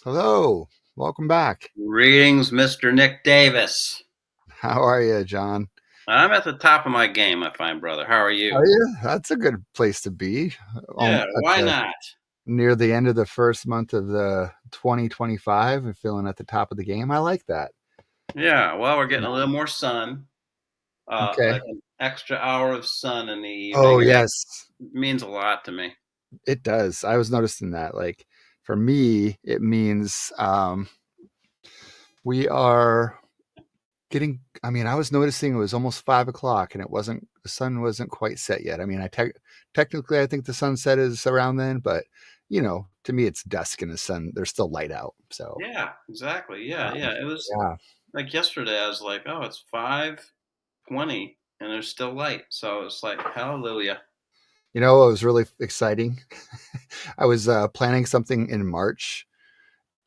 Hello, welcome back. Greetings, Mr. Nic Davis. How are you, John? I'm at the top of my game, my fine brother. How are Are you? you? That's a good place to be. Yeah, At why the not? near the end of the first month of the 2025 and feeling at the top of the game. I like that. Yeah, well, we're getting a Yeah. little more sun, Okay. like an extra hour of sun in the Oh, evening, and that yes, means a lot to me. it does. I was noticing that. Like for me, it means we are getting. I mean, I was noticing it was almost 5 o'clock, and the sun wasn't quite set yet. I mean, technically I think the sunset is around then, but to me it's dusk and the sun. There's still light out. So Yeah, exactly. Yeah, um, yeah. It was yeah, like yesterday. I was like, oh, it's 5:20, and there's still light. So it's like, hallelujah. what was really exciting? I was planning something in March.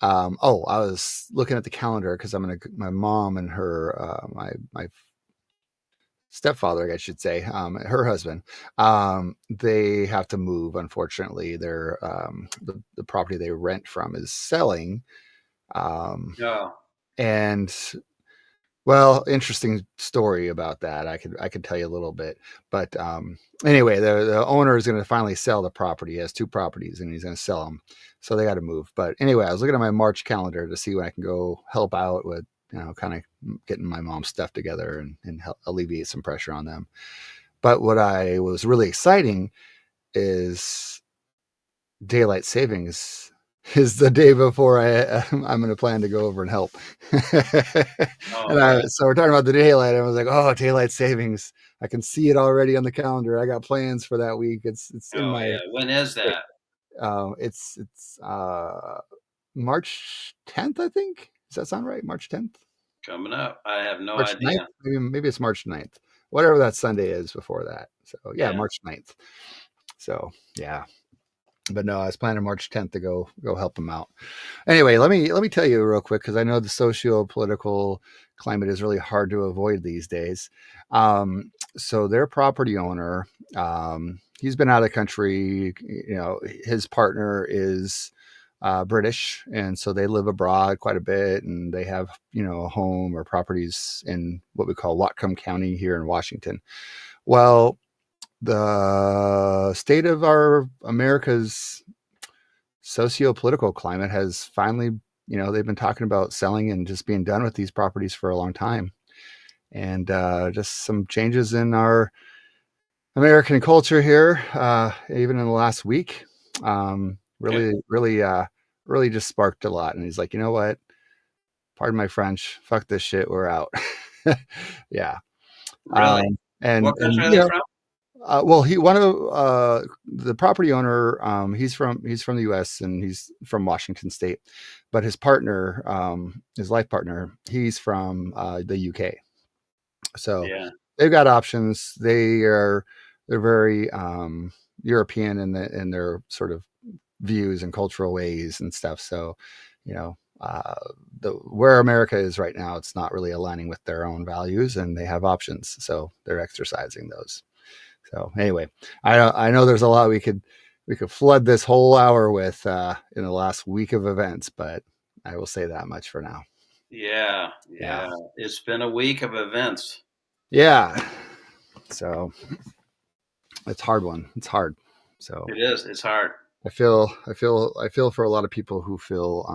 I was looking at the calendar because my mom and her my stepfather, I should say, her husband, they have to move. Unfortunately, the property they rent from is selling, um, Yeah. and well, interesting story about that. I could tell you a little bit, but anyway, the owner is going to finally sell the property. He has two properties, and he's going to sell them, so they got to move. But anyway, I was looking at my March calendar to see when I can go help out with kind of getting my mom's stuff together and help alleviate some pressure on them. But what I was really exciting is daylight savings is the day before I'm going to plan to go over and help. Oh yeah. So we're talking about the daylight. I was like, oh, daylight savings. I can see it already on the calendar. I got plans for that week. It's in Oh my. yeah. When is that It's March 10th, I think. Does that sound right? March 10th, coming up? I have no March 9th. idea. Maybe it's March 9th. Whatever that Sunday is before that. So yeah, Yeah. March 9th. So yeah, but no, I was planning March 10th to go help them out. Anyway, let me tell you real quick because I know the socio-political climate is really hard to avoid these days. So their property owner, he's been out of the country. His partner is British, and so they live abroad quite a bit, and they have a home or properties in what we call Whatcom County here in Washington. Well, the state of our America's socio-political climate has finally, they've been talking about selling and just being done with these properties for a long time. And just some changes in our American culture here, even in the last week, Okay. really just sparked a lot. And he's like, you know what? Pardon my French. Fuck this shit. We're out. Yeah. Really? And What country are you they know, from? well, he one of the property owner. He's from the U.S. and he's from Washington State, but his partner, his life partner, he's from the UK. So Yeah. they've got options. They're very European in their sort of views and cultural ways and stuff. So, you know, uh, where America is right now, it's not really aligning with their own values, and they have options. So they're exercising those. So anyway, I know there's a lot we could flood this whole hour with in the last week of events, but I will say that much for now. Yeah. Yeah, Yeah. It's been a week of events. yeah. So it's a hard one. It's hard. So It is. It's hard. I feel for a lot of people who feel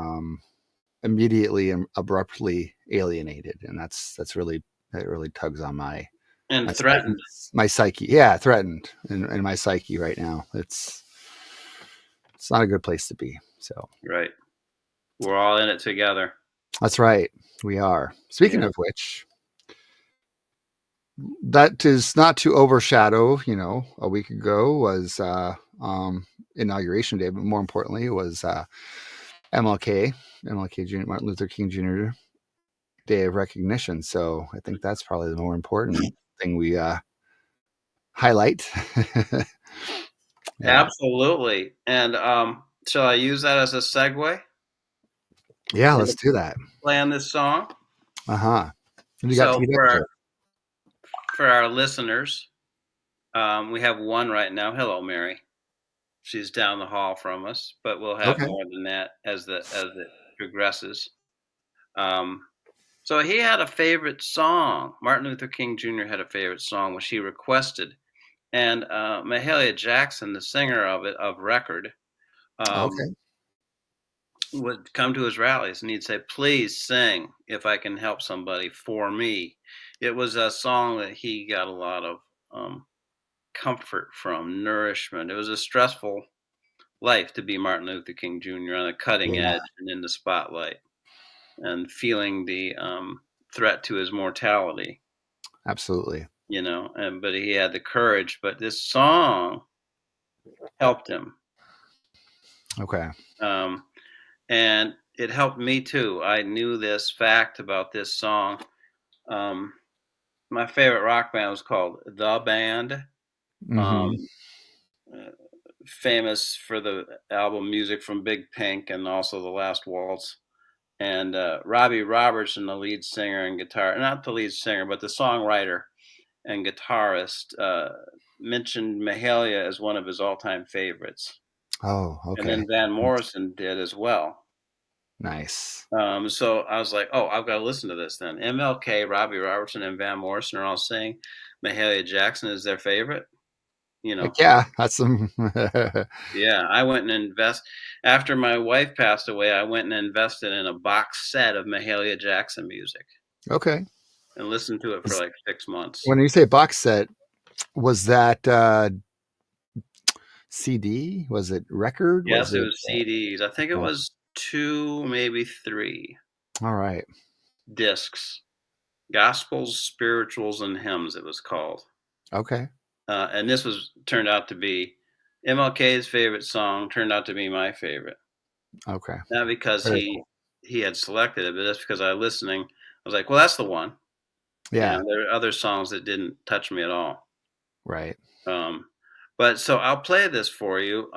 immediately and abruptly alienated, and that really tugs on And my threatened. my psyche. Yeah, threatened in my psyche right now. It's not a good place to be. So Right. We're all in it together. that's right. We are. Speaking Yeah. of which, that is not to overshadow, a week ago was inauguration day, but more importantly was MLK, MLK Jr., Martin Luther King Jr. Day of Recognition. So I think that's probably the more important thing we highlight. Yeah. Absolutely. And shall I use that as a segue Yeah, let's into do that. playing this song? Uh-huh. What do you got So teed up for there? our listeners, we have one right now. Hello, Mary. She's down the hall from us, but we'll have Okay. more than that as the progresses. So he had a favorite song. Martin Luther King Jr. had a favorite song, which he requested. And Mahalia Jackson, the singer of record, Okay. would come to his rallies and he'd say, "Please sing If I Can Help Somebody for Me." It was a song that he got a lot of comfort from, nourishment. It was a stressful life to be Martin Luther King Jr. on the cutting Yeah, edge and in the spotlight and feeling the threat to his mortality, absolutely. but he had the courage. But this song helped him. Okay. And it helped me too. I knew this fact about this song. My favorite rock band was called The Band. Hmm. Famous for the album Music from Big Pink and also The Last Waltz. And Robbie Robertson, the lead singer and not the lead singer, but the songwriter and guitarist, mentioned Mahalia as one of his all-time favorites. Oh, And okay. then Van Morrison did as well. Nice. So I was like, oh, I've got to listen to this then. MLK, Robbie Robertson, and Van Morrison are all saying Mahalia Jackson is their favorite. Heck yeah, that's some. Yeah, I went and after my wife passed away, I went and invested in a box set of Mahalia Jackson music Okay. and listened to it for like 6 months. When you say box set, was that CD? Was it record? Was Yes, it it? was CDs. I think it was 2, maybe 3 All right. discs. Gospels, Spirituals, and Hymns, it was called. Okay. And this turned out to be MLK's favorite song, turned out to be my favorite. Okay. Not because Very he cool. had selected it, but that's because I was listening. I was like, well, that's the one. Yeah. There are other songs that didn't touch me at all. Right. But so I'll play this for you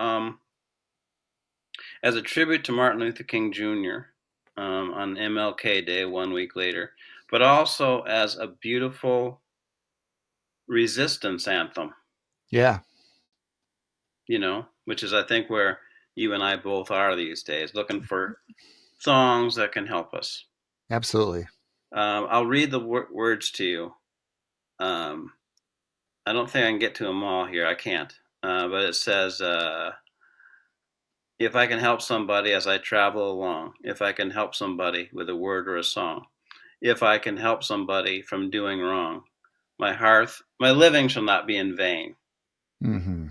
as a tribute to Martin Luther King Jr. On MLK Day 1 week later, but also as a beautiful resistance anthem, Yeah. which is, I think, where you and I both are these days, looking for songs that can help us. Absolutely. I'll read the words to you. I don't think I can get to them all here. I can't. But it says, if I can help somebody as I travel along, if I can help somebody with a word or a song, if I can help somebody from doing wrong, my living shall not be in vain. Mm-hmm.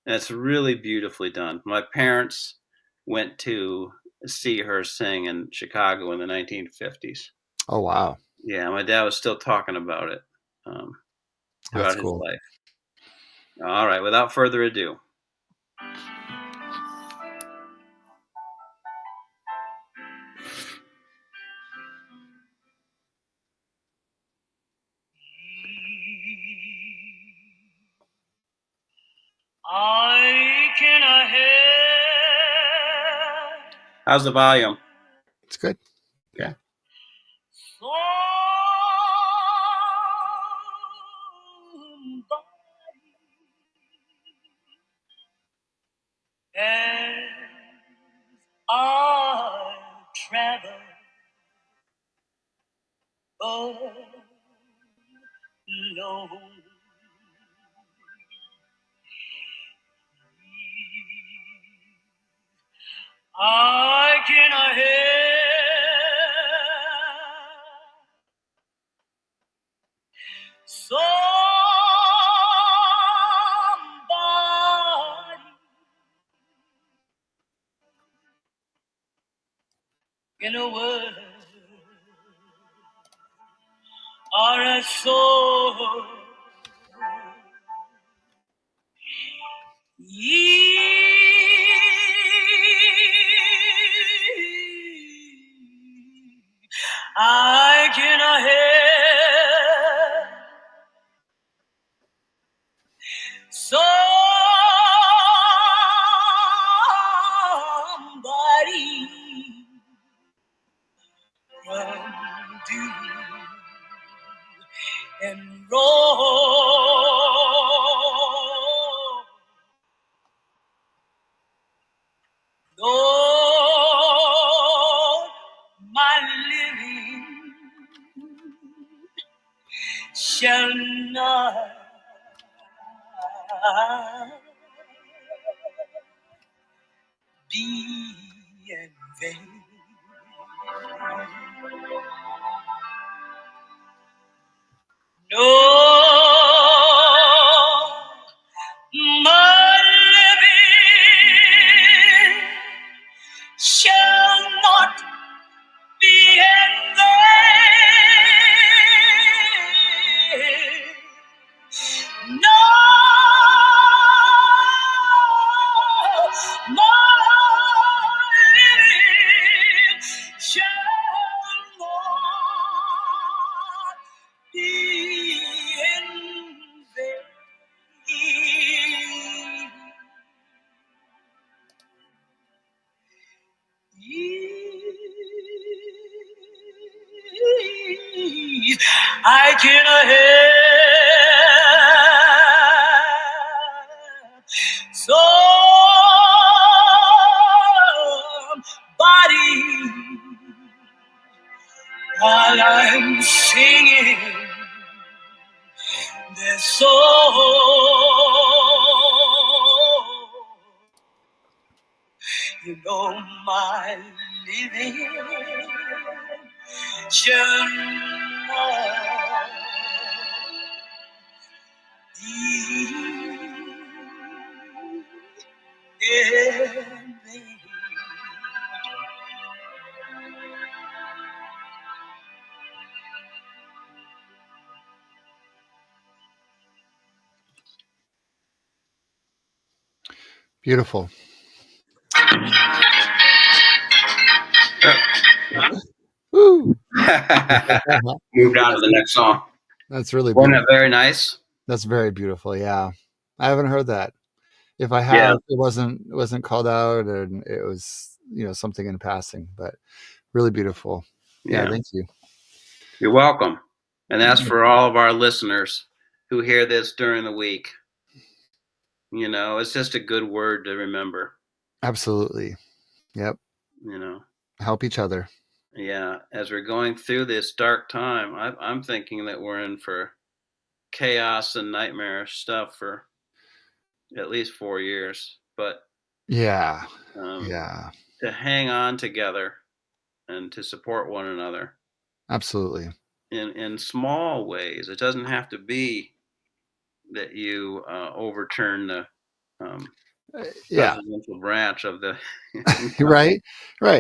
And it's really beautifully done. My parents went to see her sing in Chicago in the 1950s. Oh, wow. Yeah, my dad was still talking about it That's throughout his cool. life. All right, without further ado. How's the volume? It's good. Okay. As I travel alone, I cannot help somebody in a word or a soul. I cannot help somebody from do and wrong. Don't shall not be in vain. No, my living shall not be in vain. I can have somebody while I'm singing their song. You know my living shall not be in vain. Beautiful. Woo. Moved on to the next song. That's really Wasn't beautiful. that very nice? That's very beautiful. Yeah. I haven't heard that. If I have, it wasn't called out, and it was, something in passing, but really beautiful. Yeah. Thank you. You're welcome. And that's for all of our listeners who hear this during the week. It's just a good word to remember. Absolutely. Yep. Help each other. Yeah. As we're going through this dark time, I'm thinking that we're in for chaos and nightmarish stuff for at least 4 years. But yeah. To hang on together and to support one another. Absolutely. In small ways. It doesn't have to be that you overturn the presidential branch of the right.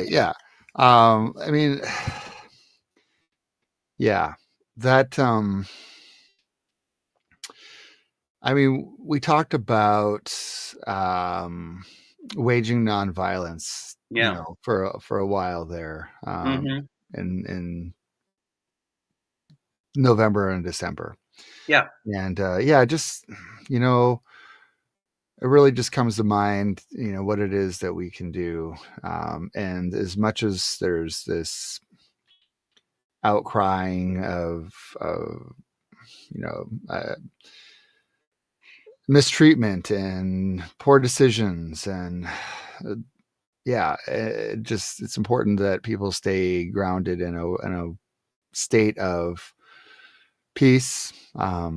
Yeah. I mean, yeah, that we talked about waging nonviolence, for a while there, in November and December. Yeah. And just, it really just comes to mind, what it is that we can do. And as much as there's this outcrying of mistreatment and poor decisions, and it's important that people stay grounded in a state of peace. I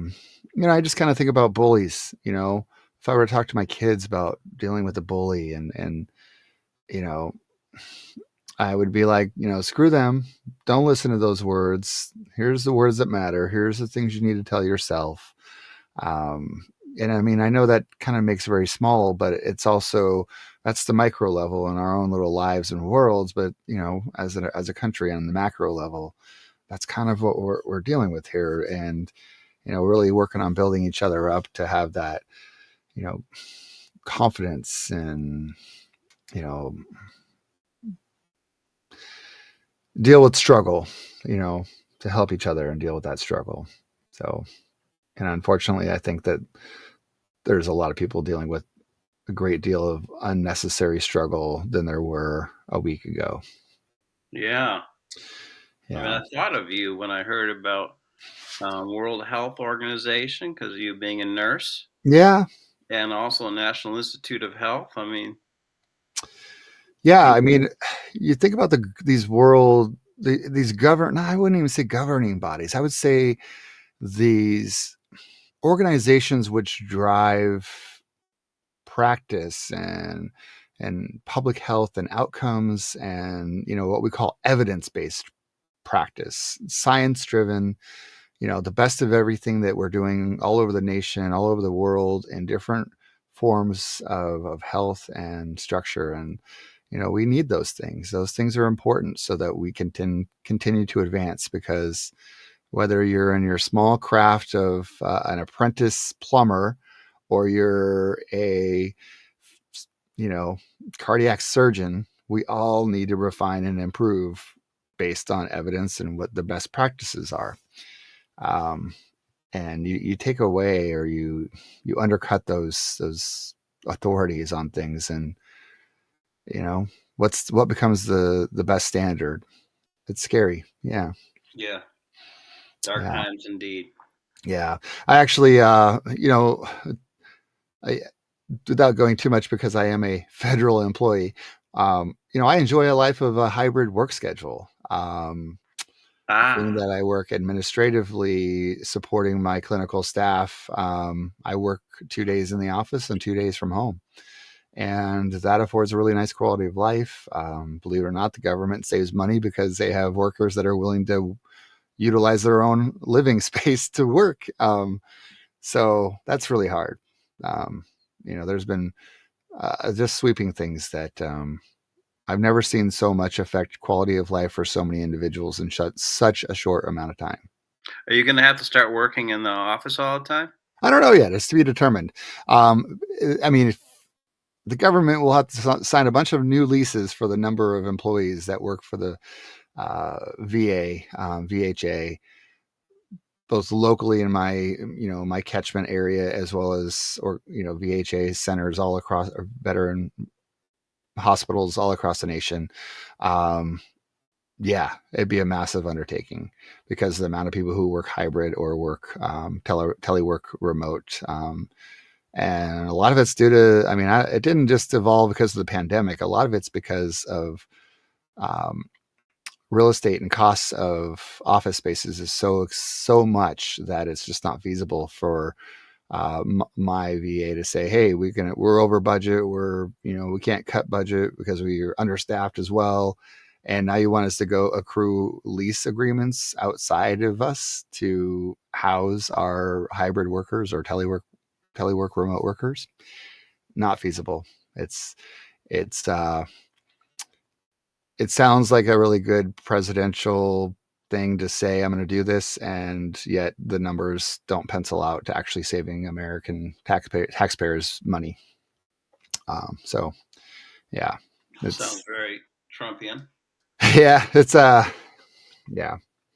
just kind of think about bullies. If I were to talk to my kids about dealing with a bully, and I would be like, screw them. Don't listen to those words. Here's the words that matter. Here's the things you need to tell yourself. And I know that kind of makes it very small, but it's also, that's the micro level in our own little lives and worlds. But, as a country on the macro level, that's kind of what we're dealing with here. And, really working on building each other up to have that, confidence and, deal with struggle, to help each other and deal with that struggle. So, and unfortunately, I think that there's a lot of people dealing with a great deal of unnecessary struggle than there were a week ago. Yeah. I thought of you when I heard about World Health Organization, because of you being a nurse. Yeah. And also National Institute of Health. You think about these I wouldn't even say governing bodies. I would say these organizations which drive practice and public health and outcomes, and what we call evidence-based practice, science-driven, the best of everything that we're doing all over the nation, all over the world, in different forms of health and structure. And we need those things. Those things are important so that we can continue to advance, because whether you're in your small craft of an apprentice plumber, or you're a cardiac surgeon, we all need to refine and improve based on evidence and what the best practices are. And you take away, or you undercut those authorities on things, and what becomes the best standard. It's scary. Yeah. Yeah. Dark times indeed. Yeah. I actually without going too much, because I am a federal employee, I enjoy a life of a hybrid work schedule. Being that I work administratively supporting my clinical staff, I work 2 days in the office and 2 days from home. And that affords a really nice quality of life. Believe it or not, the government saves money because they have workers that are willing to utilize their own living space to work. So that's really hard. There's been just sweeping things that I've never seen so much affect quality of life for so many individuals in such a short amount of time. Are you going to have to start working in the office all the time? I don't know yet. It's to be determined. The government will have to sign a bunch of new leases for the number of employees that work for the VA, VHA, both locally in my catchment area, as well as, VHA centers all across, or veteran hospitals all across the nation. Yeah, it'd be a massive undertaking because of the amount of people who work hybrid or work telework remote. And a lot of it's due to, it didn't just evolve because of the pandemic. A lot of it's because of real estate and costs of office spaces is so much that it's just not feasible for my VA to say, hey, we're over budget. We can't cut budget because we're understaffed as well. And now you want us to go accrue lease agreements outside of us to house our hybrid workers or telework remote workers. Not feasible. It sounds like a really good presidential thing to say, I'm going to do this, and yet the numbers don't pencil out to actually saving American taxpayers money. So yeah, it sounds very Trumpian. Yeah, it's yeah.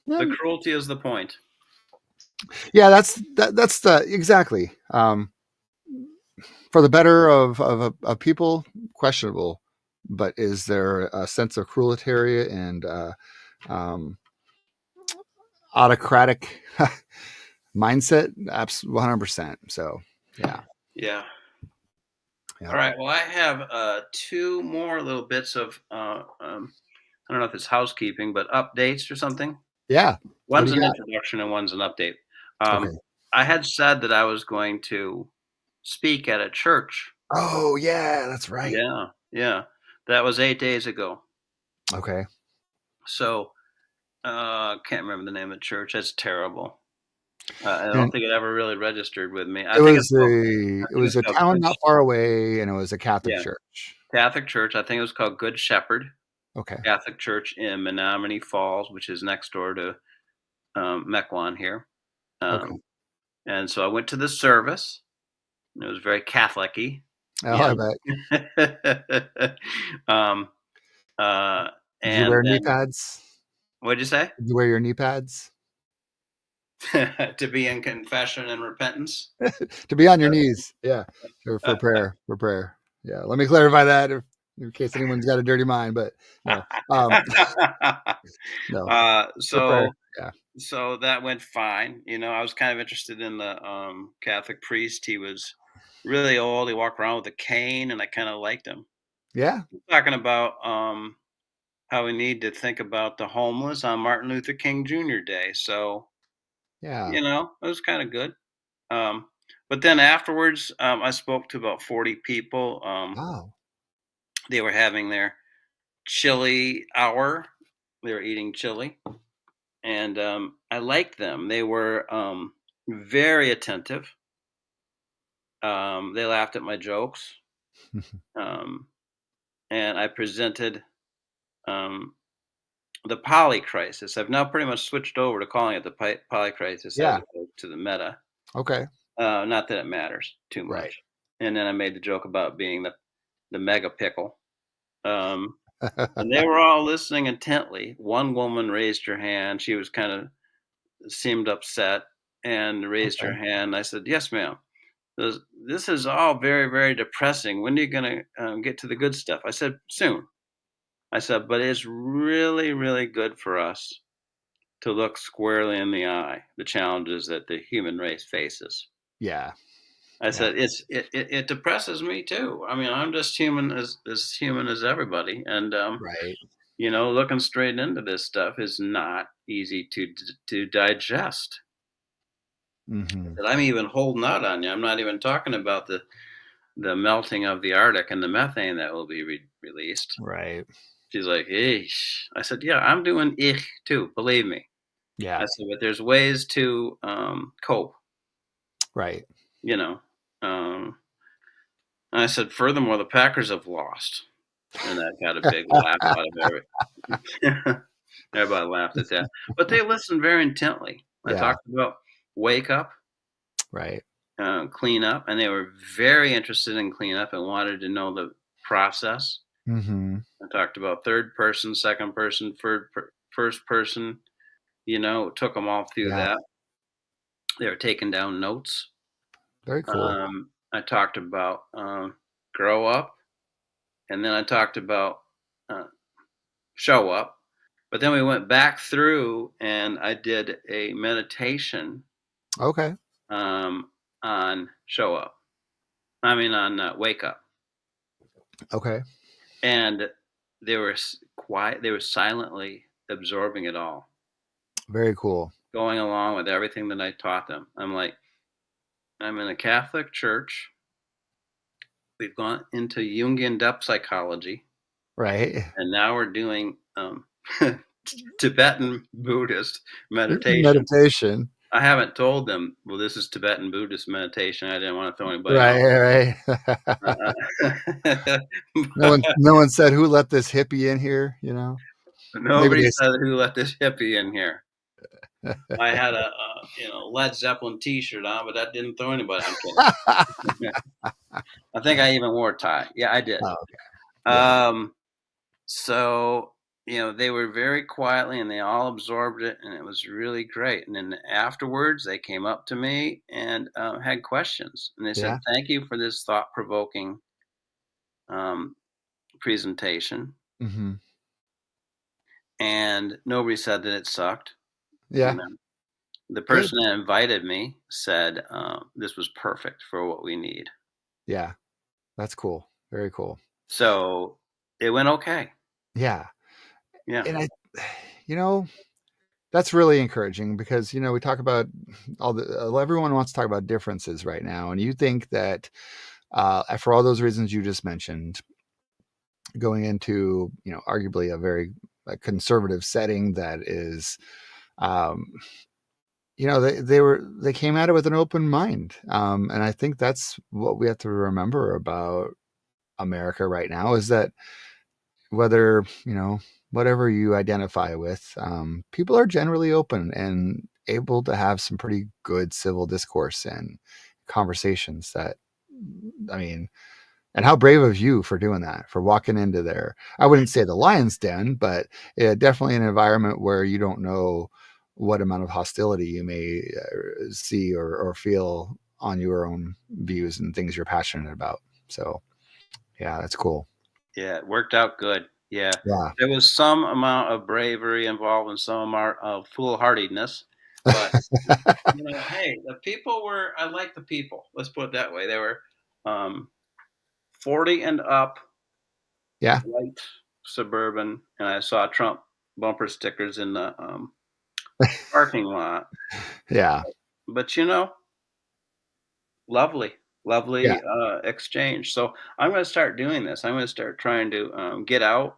The cruelty is the point. Yeah, that's the exactly. For the better of people, questionable, but is there a sense of cruelty and autocratic mindset? Absolutely, 100%. So yeah. All right. Well, I have 2 more little bits of I don't know if it's housekeeping, but updates or something. Yeah. One's an introduction and one's an update. Okay. I had said that I was going to speak at a church. Oh yeah, that's right. Yeah. That was 8 days ago. Okay. So can't remember the name of the church. That's terrible. I don't think it ever really registered with me. It was a town not far away, and it was a Catholic church. Catholic church. I think it was called Good Shepherd. Okay. Catholic church in Menominee Falls, which is next door to Mequon here. Okay. And so I went to the service. It was very Catholic-y. Oh, I bet. Did you wear knee pads? What'd you say? Did you wear your knee pads? To be in confession and repentance? To be on your knees. Yeah. For prayer. For prayer. Yeah. Let me clarify that in case anyone's got a dirty mind, but no. No. So that went fine. I was kind of interested in the Catholic priest. He was really old. He walked around with a cane, and I kind of liked him. Yeah. Talking about how we need to think about the homeless on Martin Luther King Jr. Day. So, yeah, it was kind of good. But then afterwards, I spoke to about 40 people. Wow. They were having their chili hour. They were eating chili. And I liked them. They were very attentive. They laughed at my jokes. and I presented the polycrisis. I've now pretty much switched over to calling it the polycrisis as opposed to the meta. Okay. Not that it matters too much. Right. And then I made the joke about being the mega pickle. And they were all listening intently. One woman raised her hand. She was seemed upset and raised her hand. I said, "Yes, ma'am. This is all very, very depressing. When are you going to get to the good stuff?" I said, "Soon." I said, "But it's really, really good for us to look squarely in the eye the challenges that the human race faces." Yeah. I said, it depresses me too. I mean, I'm just human as human as everybody. And, Right. looking straight into this stuff is not easy to digest. Mm-hmm. And I'm even holding out on you. I'm not even talking about the melting of the Arctic and the methane that will be released. Right. She's like, "Eesh." I said, "Yeah, I'm doing ich too, believe me." Yeah. I said, "But there's ways to cope, Right. you know." Um, and I said, "Furthermore, the Packers have lost," and that got a big laugh out of everybody. Everybody laughed at that, but they listened very intently. I Yeah. talked about wake up, Right. clean up, and they were very interested in clean up and wanted to know the process. Mm-hmm. I talked about third person, second person, first person. Took them all through Yeah. that. They were taking down notes. Very cool. I talked about grow up, and then I talked about uh, show up. But then we went back through, and I did a meditation Okay. on show up. I mean, on wake up. Okay. And they were quiet. They were silently absorbing it all, Very cool. going along with everything that I taught them. I'm like, I'm in a Catholic church. We've gone into Jungian depth psychology, Right. and now we're doing Tibetan Buddhist meditation. Meditation. I haven't told them, well, this is Tibetan Buddhist meditation. I didn't want to throw anybody Right. off. No one said, "Who let this hippie in here?" Nobody said, "Who let this hippie in here?" I had a Led Zeppelin T-shirt on, but that didn't throw anybody. I'm kidding. I think I even wore a tie. Yeah, I did. Oh, okay. Yeah. So they were very quietly, and they all absorbed it, and it was really great. And then afterwards, they came up to me and had questions, and they said, "Thank you for this thought-provoking presentation." Mm-hmm. And nobody said that it sucked. Yeah. The person that invited me said this was perfect for what we need. Yeah. That's cool. Very cool. So it went okay. Yeah. Yeah. And that's really encouraging because, we talk about everyone wants to talk about differences right now. And you think that for all those reasons you just mentioned, going into, arguably a very conservative setting that is, they came at it with an open mind. And I think that's what we have to remember about America right now is that whether, whatever you identify with, people are generally open and able to have some pretty good civil discourse and conversations and how brave of you for doing that, for walking into there. I wouldn't say the lion's den, but definitely an environment where you don't know what amount of hostility you may see or feel on your own views and things you're passionate about. So yeah, that's cool. Yeah, it worked out good. Yeah. Yeah. There was some amount of bravery involved and some amount of foolhardiness. But, hey, I like the people. Let's put it that way. They were 40 and up. Yeah. White, suburban. And I saw Trump bumper stickers in the parking lot. Yeah. But, lovely exchange. So I'm going to start doing this. I'm going to start trying to get out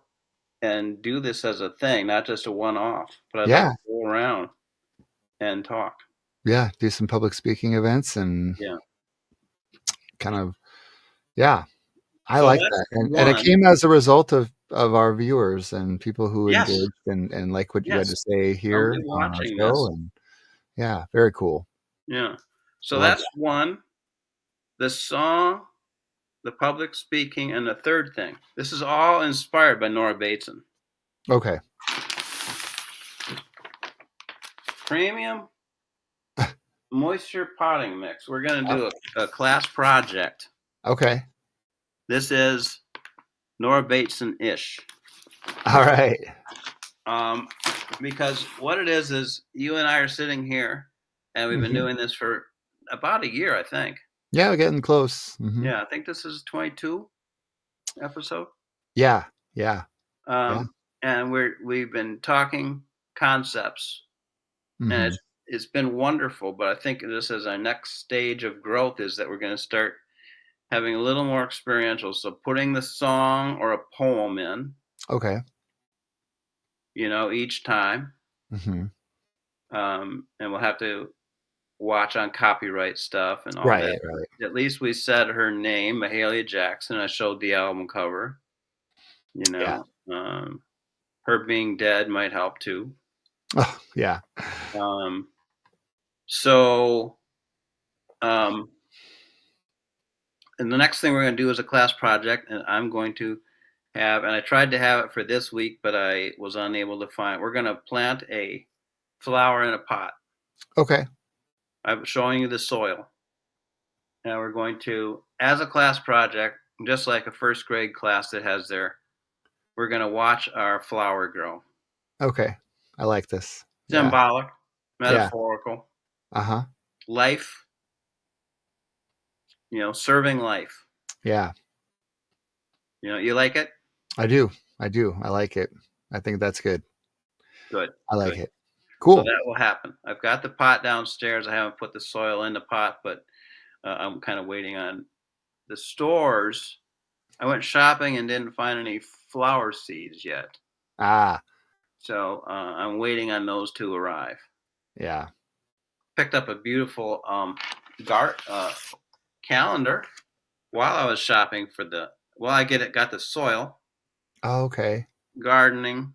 and do this as a thing, not just a one-off, but I'd like to go around and talk. Yeah. Do some public speaking events and yeah. kind of, yeah. I So like that's that. And it one. came as a result of our viewers and people who Yes, engaged and like what you had to yes. say here Somebody on our watching show. this. And yeah, very cool. Yeah. So Love that's one. The song, the public speaking, and the third thing. This is all inspired by Nora Bateson. that. Okay. Premium moisture potting mix. We're going to do a class project. Okay. This is Nora Bateson-ish. All right. Because what it is you and I are sitting here, and we've been doing this for about a year, I think. Yeah, we're getting close. Mm-hmm. Yeah, I think this is 22 episode. Yeah. Yeah. And we've been talking concepts, and it's been wonderful. But I think this is our next stage of growth is that we're going to start having a little more experiential. So putting the song or a poem in, Okay. each time. And we'll have to watch on copyright stuff and all that. Right. At least we said her name, Mahalia Jackson. I showed the album cover. Her being dead might help too. Oh, yeah. And the next thing we're going to do is a class project, and I'm going to have, and I tried to have it for this week, but I was unable to find. We're going to plant a flower in a pot. Okay. I'm showing you the soil. And we're going to, as a class project, just like a first grade class that has we're going to watch our flower grow. Okay. I like this. Symbolic, metaphorical. Uh-huh. Life, serving life. Yeah. You like it? I do. I like it. I think that's good. Good. I like it. Cool. So that will happen. I've got the pot downstairs. I haven't put the soil in the pot, but I'm kind of waiting on the stores. I went shopping and didn't find any flower seeds yet. So I'm waiting on those to arrive. Yeah. Picked up a beautiful calendar while I was shopping for got the soil. Oh, okay. Gardening.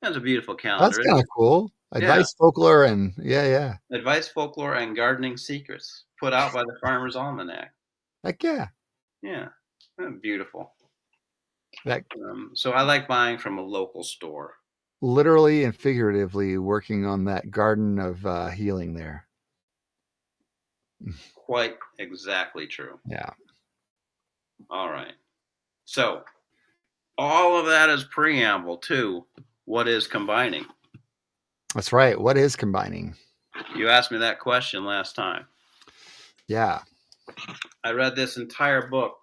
That's a beautiful calendar. That's kind of cool. Advice, folklore, and yeah. Advice, folklore, and gardening secrets put out by the Farmer's Almanac. Heck yeah. Yeah. Beautiful. So I like buying from a local store. Literally and figuratively working on that garden of healing there. Quite exactly true. Yeah. All right. So all of that is preamble to what is combining. That's right. What is combining? You asked me that question last time. Yeah. I read this entire book.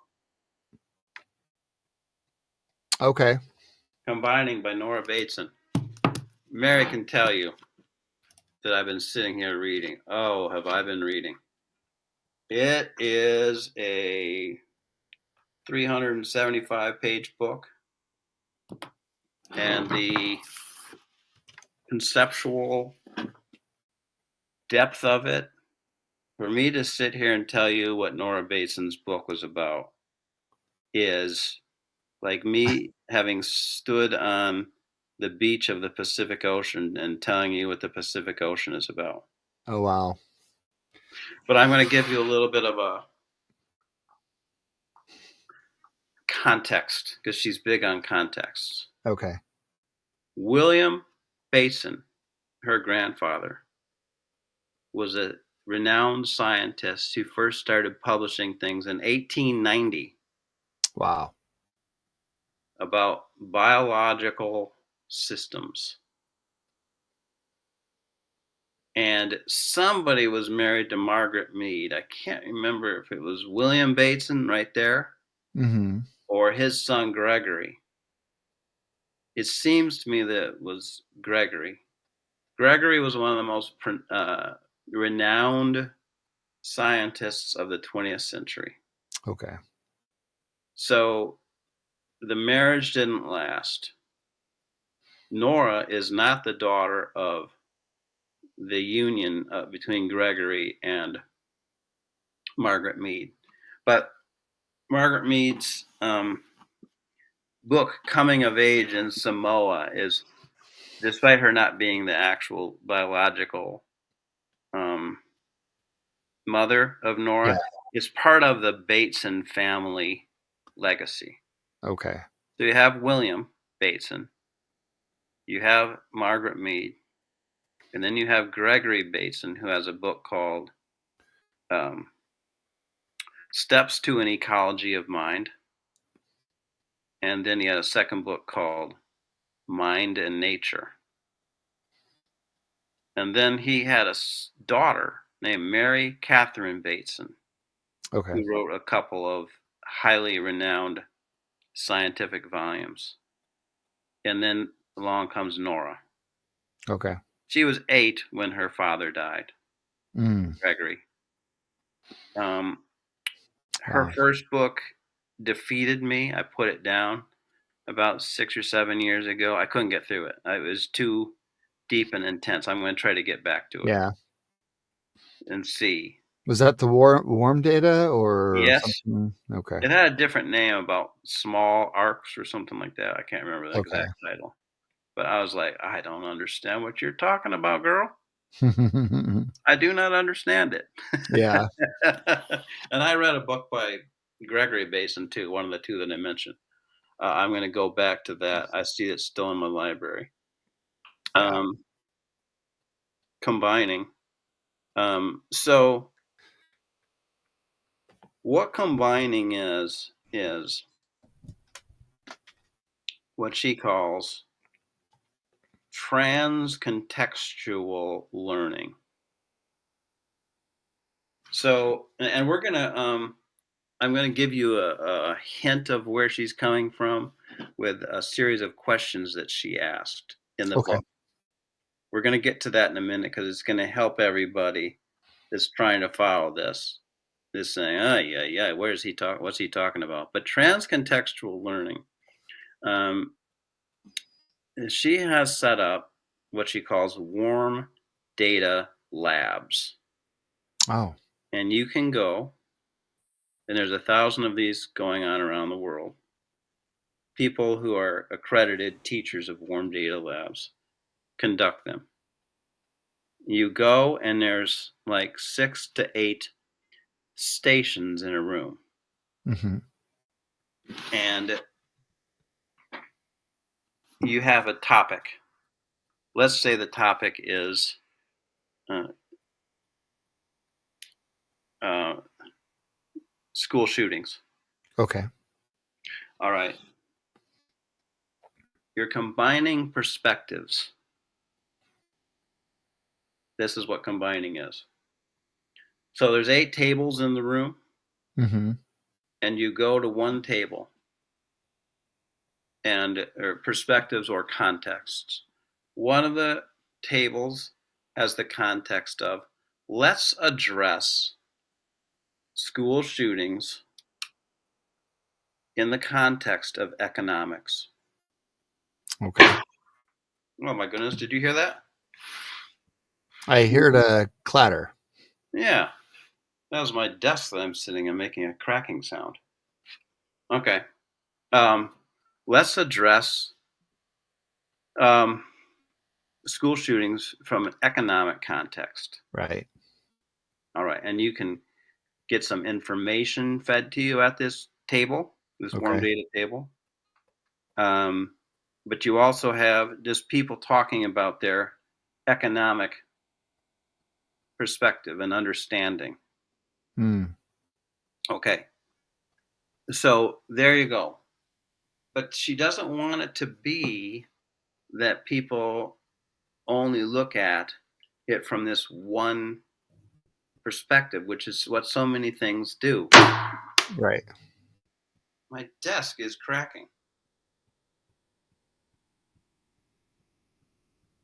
Okay. Combining by Nora Bateson. Mary can tell you that I've been sitting here reading. Oh, have I been reading? It is a 375-page book. And the conceptual depth of it, for me to sit here and tell you what Nora Bateson's book was about is like me having stood on the beach of the Pacific Ocean and telling you what the Pacific Ocean is about. Oh, wow. But I'm going to give you a little bit of a context because she's big on context. Okay. William Bateson, her grandfather, was a renowned scientist who first started publishing things in 1890. Wow. About biological systems. And somebody was married to Margaret Mead. I can't remember if it was William Bateson right there or his son Gregory. It seems to me that it was Gregory. Gregory was one of the most renowned scientists of the 20th century. Okay. So the marriage didn't last. Nora is not the daughter of the union between Gregory and Margaret Mead. But Margaret Mead's book, Coming of Age in Samoa, is, despite her not being the actual biological mother of Nora, is part of the Bateson family legacy. Okay. So you have William Bateson, you have Margaret Mead, and then you have Gregory Bateson, who has a book called Steps to an Ecology of Mind. And then he had a second book called Mind and Nature. And then he had a daughter named Mary Catherine Bateson, Okay. who wrote a couple of highly renowned scientific volumes. And then along comes Nora. Okay. She was 8 when her father died, Gregory. Her first book defeated me. I put it down about 6 or 7 years ago. I couldn't get through it. It was too deep and intense. I'm going to try to get back to it. Yeah. And see. Was that the warm data or yes? Something? Okay. It had a different name, about small arcs or something like that. I can't remember the exact title. But I was like, I don't understand what you're talking about, girl. I do not understand it. Yeah. And I read a book by Gregory Bateson too, one of the two that I mentioned. I'm going to go back to that. I see it's still in my library. Combining. So what combining is what she calls trans-contextual learning. So, and we're going to, I'm going to give you a hint of where she's coming from with a series of questions that she asked in the book. We're going to get to that in a minute because it's going to help everybody that's trying to follow this saying, oh, yeah, what's he talking about? But trans-contextual learning, she has set up what she calls warm data labs. Oh. And you can go, and there's 1,000 of these going on around the world. People who are accredited teachers of warm data labs conduct them. You go, and there's like 6 to 8 stations in a room. Mm-hmm. And you have a topic. Let's say the topic is school shootings. Okay. All right. You're combining perspectives. This is what combining is. So there's 8 tables in the room. Mm-hmm. And you go to one table, and or perspectives or contexts. One of the tables has the context of, let's address school shootings in the context of economics. Okay. Oh my goodness, did you hear that? I heard a clatter. Yeah, that was my desk that I'm sitting and making a cracking sound. Okay. Let's address school shootings from an economic context. Right. All right. And you can get some information fed to you at this table, this warm data table. But you also have just people talking about their economic perspective and understanding. Okay. So there you go. But she doesn't want it to be that people only look at it from this one perspective, which is what so many things do. Right. My desk is cracking.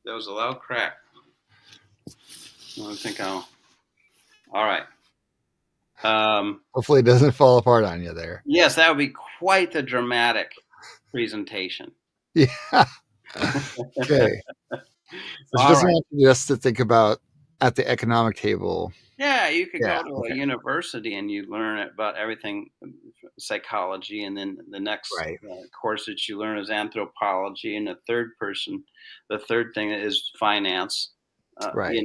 That was a loud crack. I think I'll. All right. Hopefully it doesn't fall apart on you there. Yes, that would be quite the dramatic presentation. Yeah. Okay. So she doesn't want you just to think about at the economic table. Yeah, you could go to a university and you learn about everything psychology, and then the next Right. course that you learn is anthropology, and the third thing is finance. Right.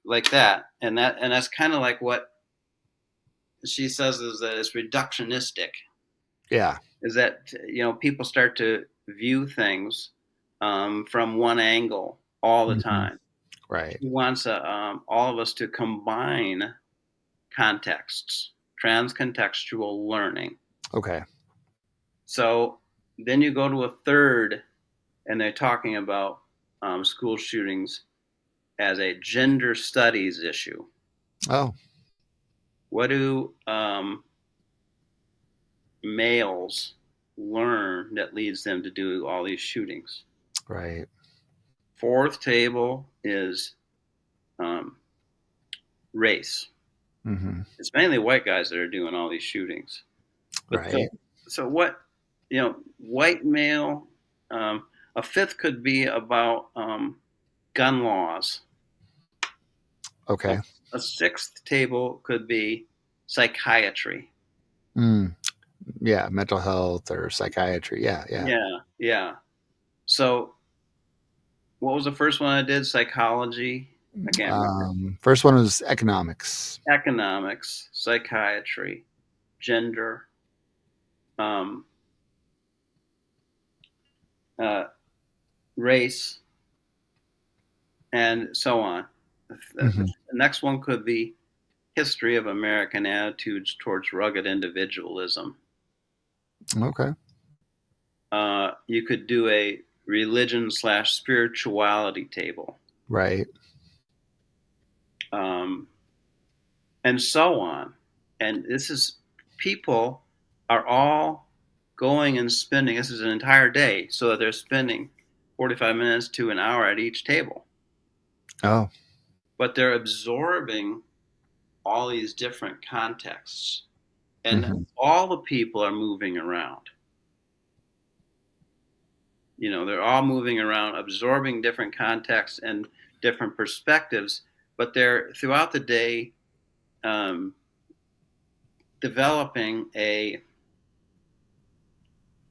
Like that, and that's kind of like what she says is that it's reductionistic. Yeah. Is that people start to view things from one angle all the Hmm. time. Right. He wants all of us to combine contexts, transcontextual learning. Okay. So then you go to a third, and they're talking about school shootings as a gender studies issue. Oh. What do males learn that leads them to do all these shootings? Right. Fourth table is race. Hmm. It's mainly white guys that are doing all these shootings. But Right. so what, white male, a fifth could be about gun laws. Okay. A sixth table could be psychiatry. Mm. Yeah. Mental health or psychiatry. Yeah. Yeah. Yeah, yeah. So what was the first one I did? Psychology. I can't remember. First one was economics. Economics, psychiatry, gender, um, uh, race, and so on. Hmm. The next one could be history of American attitudes towards rugged individualism. Okay. You could do a religion/spirituality table, Right. and so on. And this is people are all going and spending. This is an entire day, so that they're spending 45 minutes to an hour at each table. Oh. But they're absorbing all these different contexts, and Hmm. all the people are moving around. They're all moving around, absorbing different contexts and different perspectives, but they're throughout the day developing a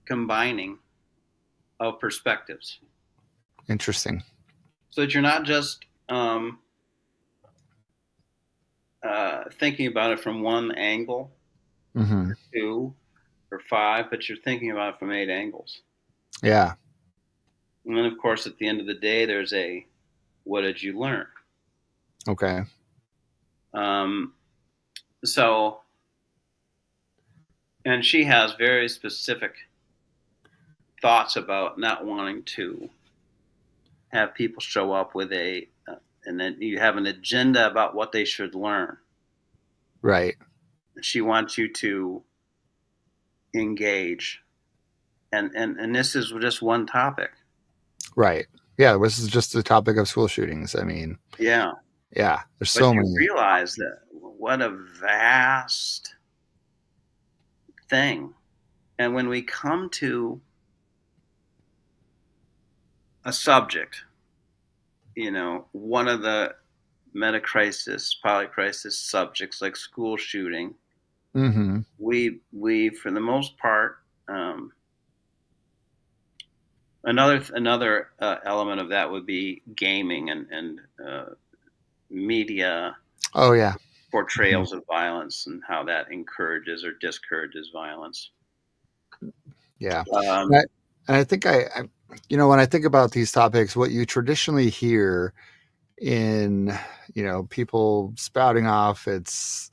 combining of perspectives, Interesting. so that you're not just thinking about it from one angle, Hmm. or two, or five, but you're thinking about it from 8 angles. Yeah. And then, of course, at the end of the day, there's a what did you learn? Okay. So, and she has very specific thoughts about not wanting to have people show up with and then you have an agenda about what they should learn. Right. She wants you to engage, and this is just one topic. Right. Yeah. This is just the topic of school shootings. I mean, Yeah, yeah, there's but so you many. realize that what a vast thing. And when we come to a subject, one of the meta-crisis, polycrisis subjects like school shooting, Hmm. we for the most part, another element of that would be gaming and media Oh yeah. portrayals of violence and how that encourages or discourages violence. Yeah. Um, And I think when I think about these topics, what you traditionally hear in, people spouting off, it's,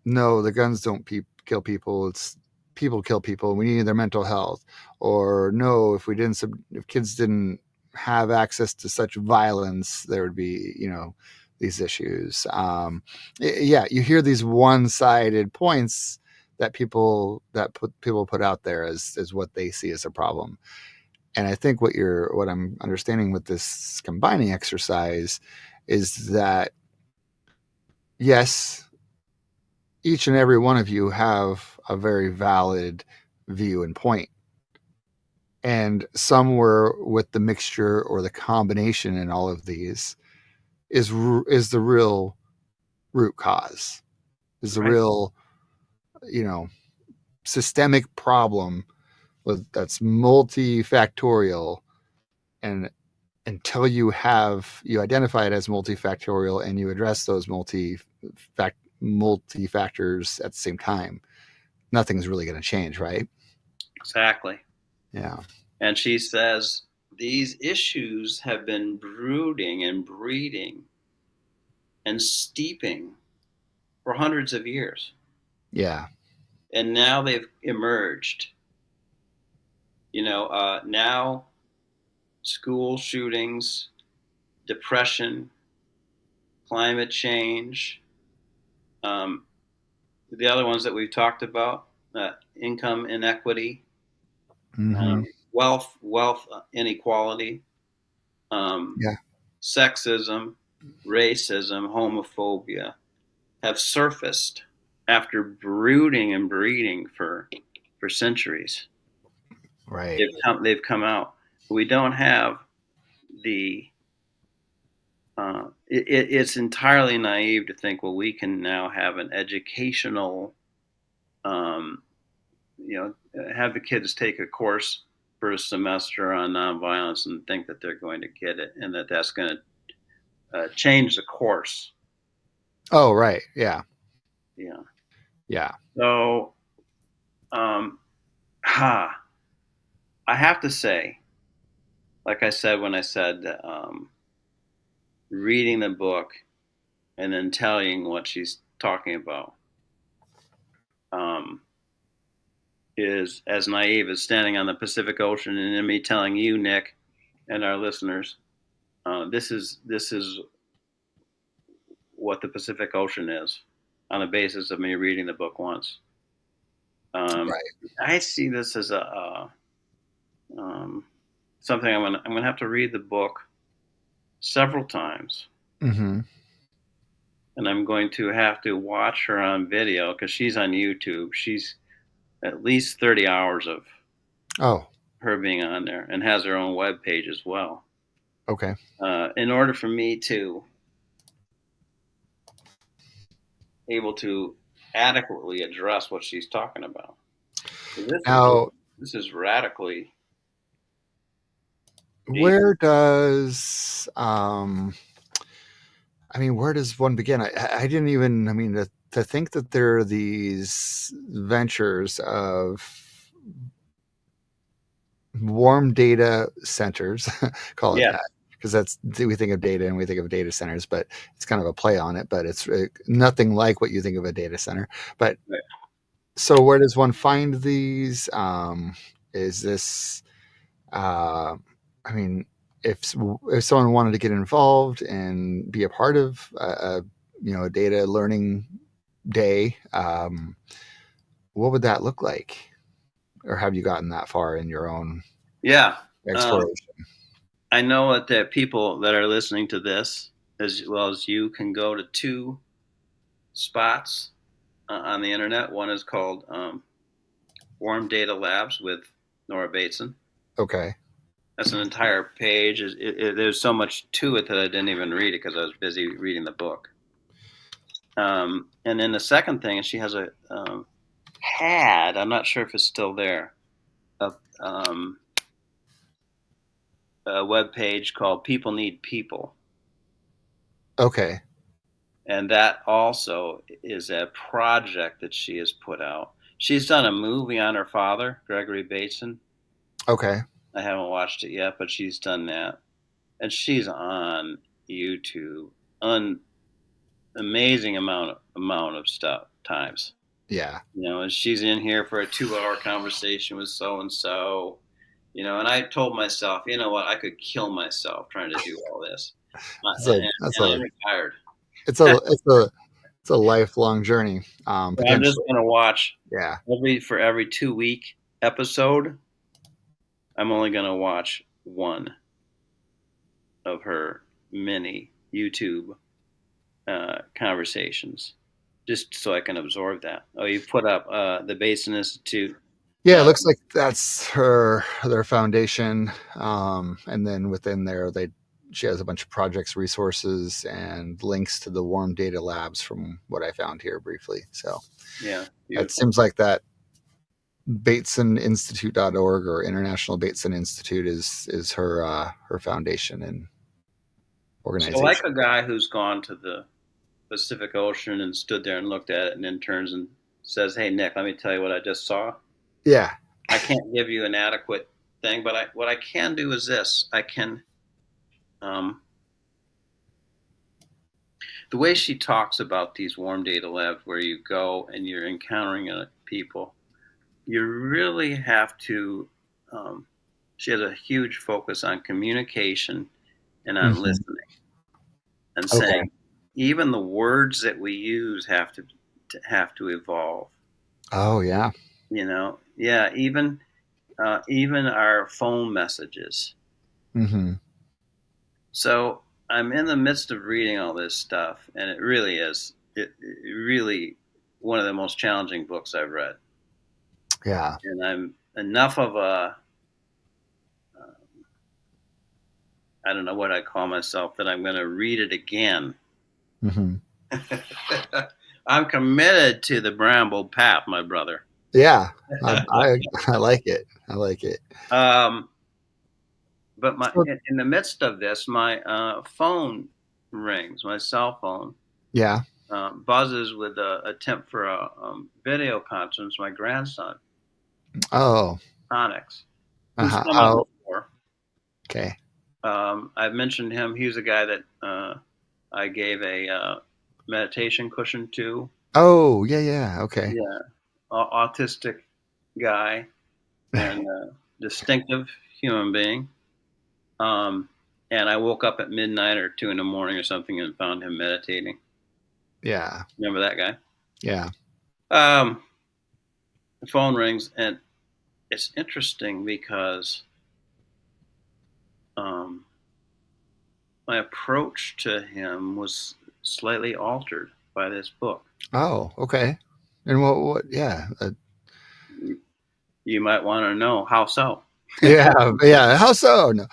no, the guns don't kill people. It's people kill people. We need their mental health. Or no, if kids didn't have access to such violence, there would be, these issues. Yeah, you hear these one-sided points that people put out there as what they see as a problem. And I think what I'm understanding with this combining exercise is that, yes, each and every one of you have a very valid view and point. And somewhere with the mixture or the combination in all of these is the real root cause, is the right. real, you know, systemic problem that's multifactorial, and until you identify it as multifactorial and you address those multi-factors at the same time, nothing's really going to change, right? Exactly. Yeah. And she says these issues have been brooding and breeding and steeping for hundreds of years. Yeah. And now they've emerged. Now school shootings, depression, climate change, the other ones that we've talked about, income inequity, Mm-hmm. wealth inequality, Yeah. sexism, racism, homophobia have surfaced after brooding and breeding for centuries. Right. They've come out. We don't have the. It's entirely naive to think, well, we can now have an educational, have the kids take a course for a semester on nonviolence and think that they're going to get it, and that's going to change the course. Oh, right. Yeah. Yeah. Yeah. So, I have to say, like I said when I said, reading the book and then telling what she's talking about is as naive as standing on the Pacific Ocean and then me telling you, Nick, and our listeners, this is what the Pacific Ocean is on the basis of me reading the book once. Right. I see this as something I'm gonna have to read the book several times. Mm-hmm. And I'm going to have to watch her on video because she's on YouTube. She's at least 30 hours of her being on there, and has her own web page as well. Okay. In order for me to able to adequately address what she's talking about. So this is radically. Where does where does one begin? I didn't even, to think that there are these ventures of warm data centers, call it that, because we think of data and we think of data centers, but it's kind of a play on it, but it's nothing like what you think of a data center. But so where does one find these? Is this, if someone wanted to get involved and be a part of a data learning day, what would that look like? Or have you gotten that far in your own exploration? I know that people that are listening to this, as well as you, can go to two spots on the internet. One is called Warm Data Labs with Nora Bateson. Okay. That's an entire page. There's so much to it that I didn't even read it because I was busy reading the book. And then the second thing is she has had, I'm not sure if it's still there, a web page called People Need People. Okay. And that also is a project that she has put out. She's done a movie on her father, Gregory Bateson. Okay. I haven't watched it yet, but she's done that. And she's on YouTube. Amazing amount of stuff times. Yeah. And she's in here for a 2-hour conversation with so-and-so, and I told myself, you know what, I could kill myself trying to do all this. I'm retired. It's a lifelong journey. I'm just going to watch for every 2-week episode. I'm only going to watch one of her many YouTube conversations, just so I can absorb that. Oh, you put up the Bateson Institute. Yeah, it looks like that's their foundation, and then within there, she has a bunch of projects, resources, and links to the Warm Data Labs from what I found here briefly. So yeah, it seems like that BatesonInstitute.org or International Bateson Institute is her foundation and So like organization. a guy who's gone to the Pacific Ocean and stood there and looked at it and then turns and says, "Hey, Nick, let me tell you what I just saw." Yeah. I can't give you an adequate thing, but what I can do is this. I can, the way she talks about these warm data labs where you go and you're encountering people, you really have to, she has a huge focus on communication and on Mhm. listening and Okay. saying, even the words that we use have to evolve, Oh yeah. Yeah, even our phone messages. Mm-hmm. So I'm in the midst of reading all this stuff, and it really is it really one of the most challenging books I've read. Yeah. And I'm enough of a I don't know what I call myself that I'm going to read it again. Mm-hmm. I'm committed to the Brambled path, my brother. Yeah. I like it. I like it. But So, in the midst of this, my phone rings, my cell phone yeah. buzzes with a attempt for a video conference. My grandson, Oh. Onyx, who's Uh-huh. come on Oh. before. Okay. I've mentioned him. He's a guy that I gave a meditation cushion to. Oh yeah. Yeah. Okay. Yeah, autistic guy and distinctive human being. And I woke up at midnight or 2 in the morning or something and found him meditating. Yeah. Remember that guy? Yeah. Um, the phone rings, and it's interesting because um, my approach to him was slightly altered by this book. Oh. Okay. And what? Yeah. You might want to know how so. Yeah. Yeah. How so? No.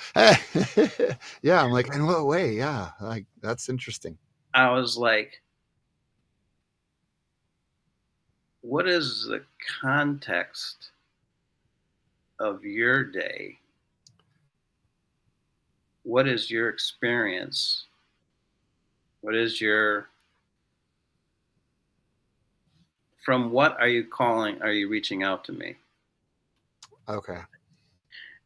Yeah. I'm like, in what way? Yeah. Like that's interesting. I was like, what is the context of your day? What is your experience? What is from what are you reaching out to me? Okay.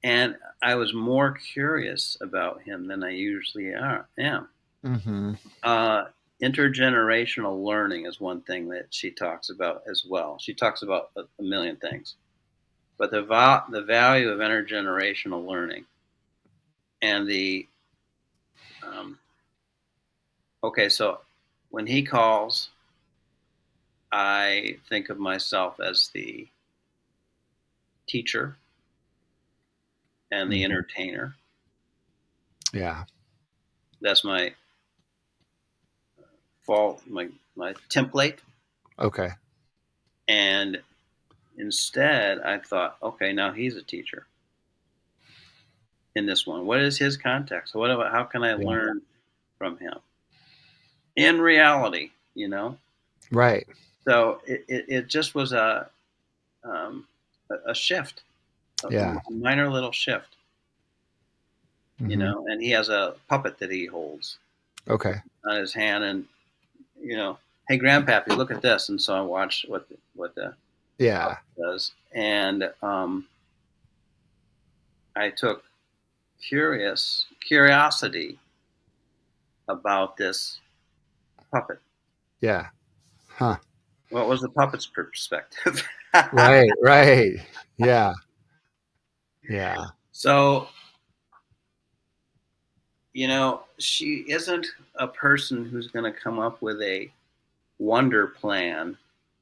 And I was more curious about him than I usually am. Mm-hmm. Uh, Intergenerational learning is one thing that she talks about as well. She talks about a million things, but the value of intergenerational learning and the okay. So when he calls, I think of myself as the teacher and the Mm-hmm. entertainer. Yeah. That's my my template. Okay. And instead, I thought, okay, now he's a teacher in this one. What is his context? How can I Yeah. learn from him in reality? Right. So it just was um, a shift, a Yeah. minor little shift, Mm-hmm. And he has a puppet that he holds Okay. on his hand, and hey, Grandpappy, look at this. And so I watched what the Yeah. puppet does, and I took curiosity about this puppet. Yeah. Huh. What was the puppet's perspective? Right. Right. Yeah. Yeah. So, she isn't a person who's going to come up with a wonder plan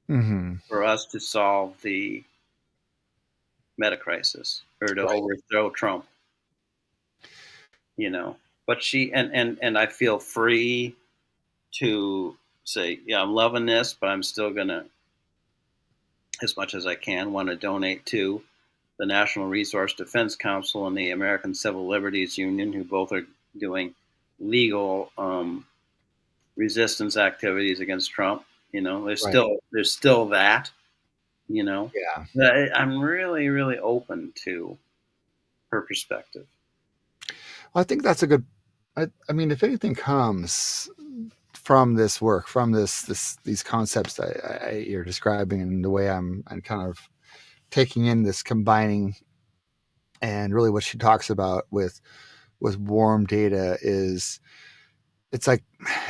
Mm-hmm. for us to solve the meta crisis or to Right. overthrow Trump, But and I feel free to say, yeah, I'm loving this, but I'm still going to, as much as I can, want to donate to the National Resource Defense Council and the American Civil Liberties Union, who both are doing legal resistance activities against Trump. Right. There's still that. you know. Yeah. I'm really, really open to her perspective. I think that's a good. I mean, if anything comes from this work, from these concepts that you're describing, and the way I'm kind of taking in this combining, and really what she talks about with warm data is, it's like,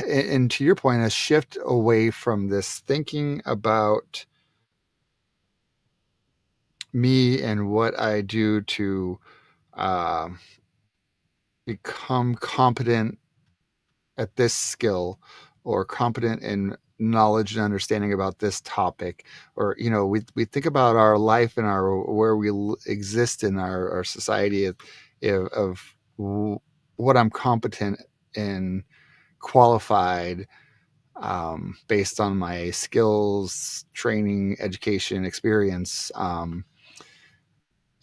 and to your point, a shift away from this thinking about me and what I do to uh, become competent at this skill, or competent in knowledge and understanding about this topic, or we think about our life and our where we exist in our society of what I'm competent and qualified, based on my skills, training, education, experience,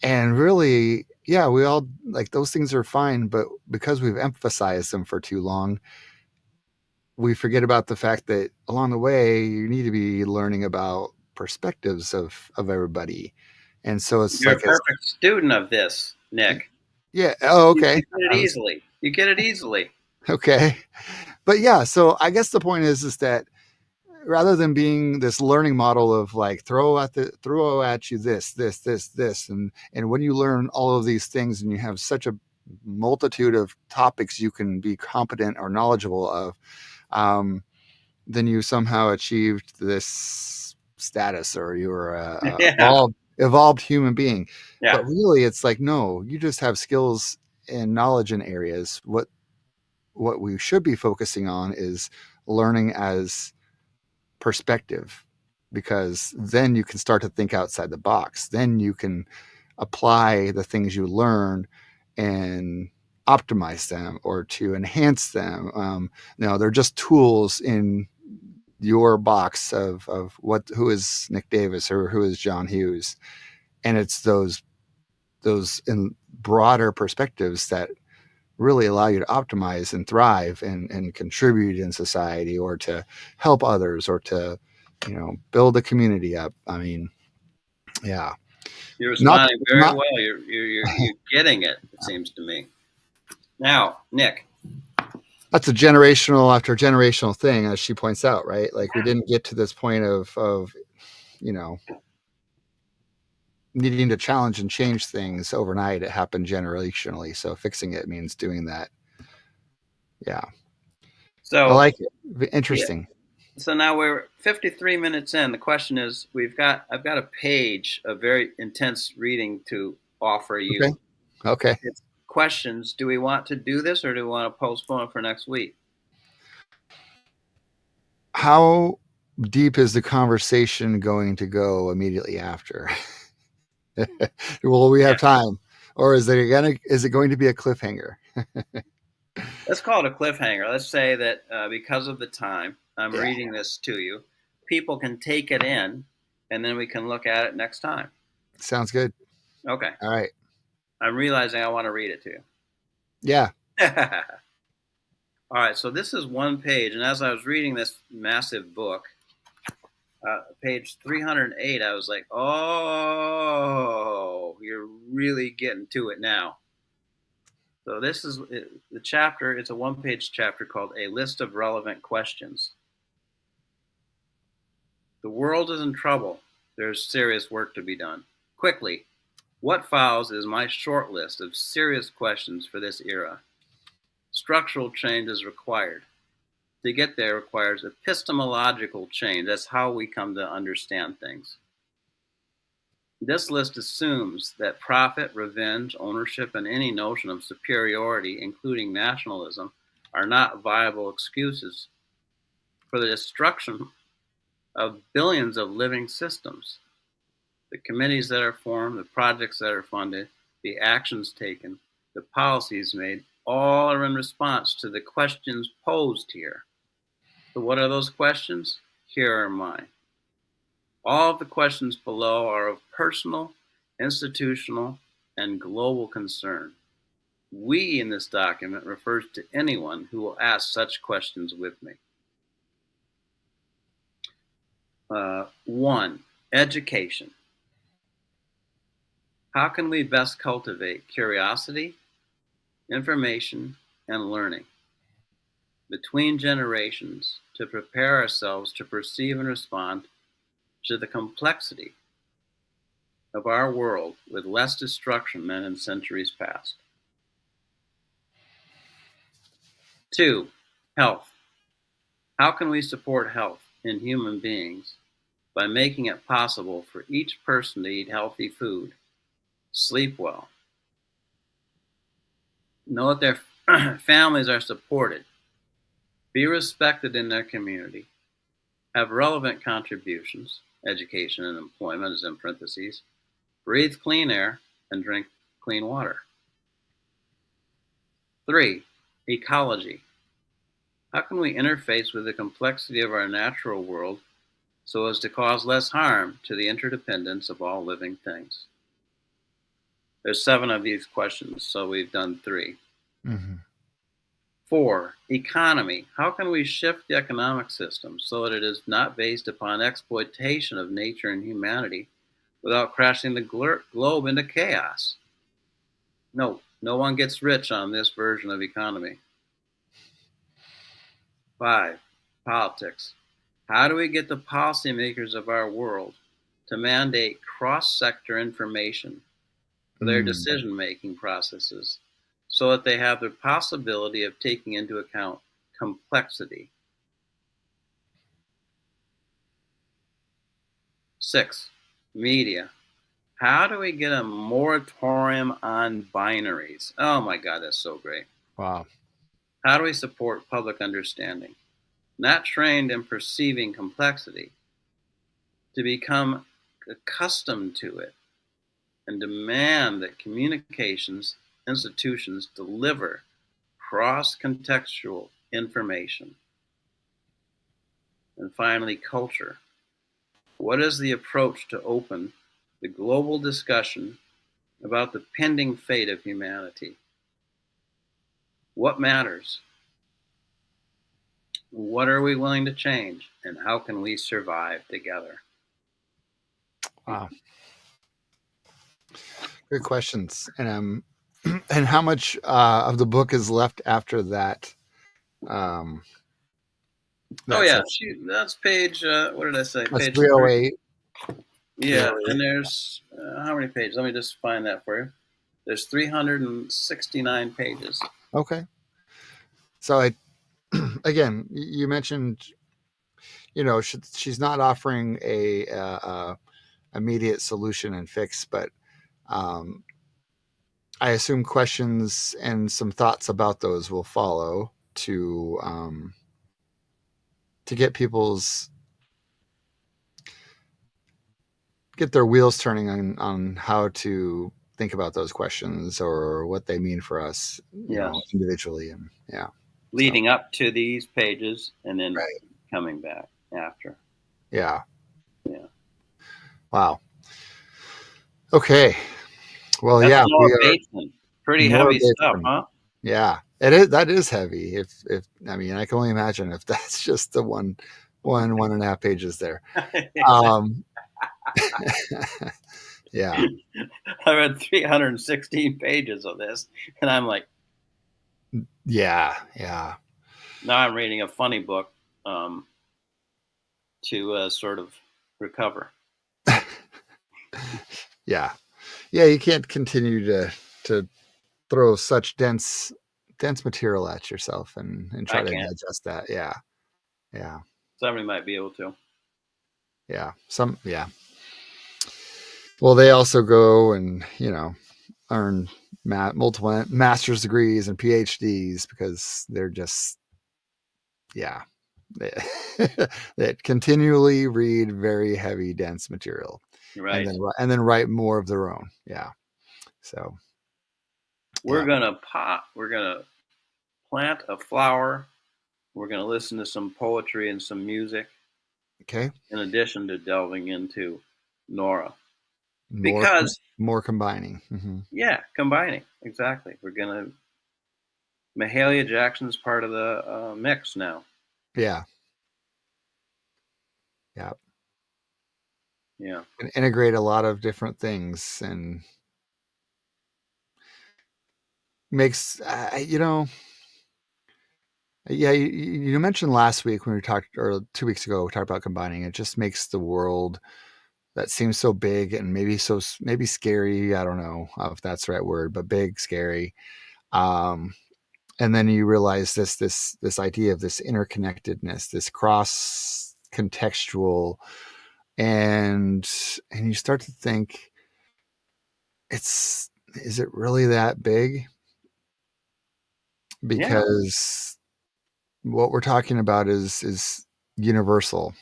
and really, yeah, we all like those things are fine, but because we've emphasized them for too long, we forget about the fact that along the way you need to be learning about perspectives of everybody. And so it's You're a like, perfect student of this, Nick. yeah, oh, You okay, get it easily. You get it easily. okay, but yeah, so I guess the point is that rather than being this learning model of like throw at you this, and when you learn all of these things and you have such a multitude of topics you can be competent or knowledgeable of, um, then you somehow achieved this status, or you're a Yeah. evolved human being. Yeah. But really, it's like, no, you just have skills and knowledge in areas. What we should be focusing on is learning as perspective, because then you can start to think outside the box. Then you can apply the things you learn and optimize them or to enhance them. They're just tools in your box of who is Nic Davis or who is John Hughes, and it's those in broader perspectives that really allow you to optimize and thrive and contribute in society, or to help others, or to build a community up. I mean, yeah, You're not responding very not well. You're getting it. It seems to me. Now, Nick. that's a generational after generational thing, as she points out, right? Like, we didn't get to this point of you know needing to challenge and change things overnight. It happened generationally. So fixing it means doing that. Yeah. I So like it. yeah. Interesting. So now we're 53 minutes in. The question is, I've got a page of very intense reading to offer Okay. you. Okay. It's questions. Do we want to do this, or do we want to postpone it for next week? How deep is the conversation going to go immediately after? Will we have Yeah. time, or is it going to be a cliffhanger? Let's call it a cliffhanger. Let's say that because of the time, I'm Yeah. reading this to you. People can take it in, and then we can look at it next time. Sounds good. Okay. All right. I'm realizing I want to read it to you. Yeah. All right. So this is one page, and as I was reading this massive book, page 308, I was like, oh, you're really getting to it now. So this is the chapter. It's a one-page chapter called A List of Relevant Questions. The world is in trouble. There's serious work to be done. Quickly, what follows is my short list of serious questions for this era. Structural change is required. To get there requires epistemological change. That's how we come to understand things. This list assumes that profit, revenge, ownership, and any notion of superiority, including nationalism, are not viable excuses for the destruction of billions of living systems. The committees that are formed, the projects that are funded, the actions taken, the policies made, all are in response to the questions posed here. So what are those questions? Here are mine. All of the questions below are of personal, institutional, and global concern. We in this document refers to anyone who will ask such questions with me. 1. Education. How can we best cultivate curiosity, information, and learning between generations to prepare ourselves to perceive and respond to the complexity of our world with less destruction than in centuries past? 2. Health. How can we support health in human beings by making it possible for each person to eat healthy food, sleep well, know that their families are supported, be respected in their community, have relevant contributions, education and employment is in parentheses, breathe clean air, and drink clean water. 3. Ecology. How can we interface with the complexity of our natural world so as to cause less harm to the interdependence of all living things? There's 7 of these questions, so we've done 3. Mm-hmm. 4. Economy. How can we shift the economic system so that it is not based upon exploitation of nature and humanity without crashing the globe into chaos? No one gets rich on this version of economy. 5. Politics. How do we get the policymakers of our world to mandate cross-sector information for their decision-making processes so that they have the possibility of taking into account complexity? 6. Media. How do we get a moratorium on binaries? Oh my God, that's so great. Wow. How do we support public understanding, not trained in perceiving complexity, to become accustomed to it and demand that communications institutions deliver cross-contextual information? And finally, culture. What is the approach to open the global discussion about the pending fate of humanity? What matters? What are we willing to change? And how can we survive together? Wow. Good questions. And and how much of the book is left after that? Oh yeah, that's page. What did I say? That's Page 308. Yeah, and there's how many pages? Let me just find that for you. There's 369 pages. Okay. So again, you mentioned, she's not offering a immediate solution and fix, but I assume questions and some thoughts about those will follow to get their wheels turning on how to think about those questions or what they mean for us, individually, and leading up to these pages and then right. coming back after. Yeah. Wow. Okay. Well, that's Nora Bateson. Pretty Nora heavy stuff, huh? Yeah, it is. That is heavy. If I mean, I can only imagine if that's just the one and a half pages there. Yeah. I read 316 pages of this, and I'm like, yeah. Now I'm reading a funny book to sort of recover. Yeah. You can't continue to throw such dense material at yourself and try to digest that. Yeah. Somebody might be able to. Yeah. Well, they also go and earn multiple master's degrees and PhDs because they're just that continually read very heavy, dense material, right? And then write more of their own. Yeah. So we're gonna plant a flower. We're gonna listen to some poetry and some music. Okay. In addition to delving into Nora, because more combining. Mm-hmm. Yeah, combining, exactly. We're gonna Mahalia Jackson's part of the mix now. Yeah. Yeah. can integrate a lot of different things and makes, yeah, you mentioned last week when we talked, or 2 weeks ago, we talked about combining. It just makes the world that seems so big and maybe scary. I don't know if that's the right word, but big, scary. Um, and then you realize this idea of this interconnectedness, this cross contextual, and you start to think, is it really that big? Yeah. Because what we're talking about is universal.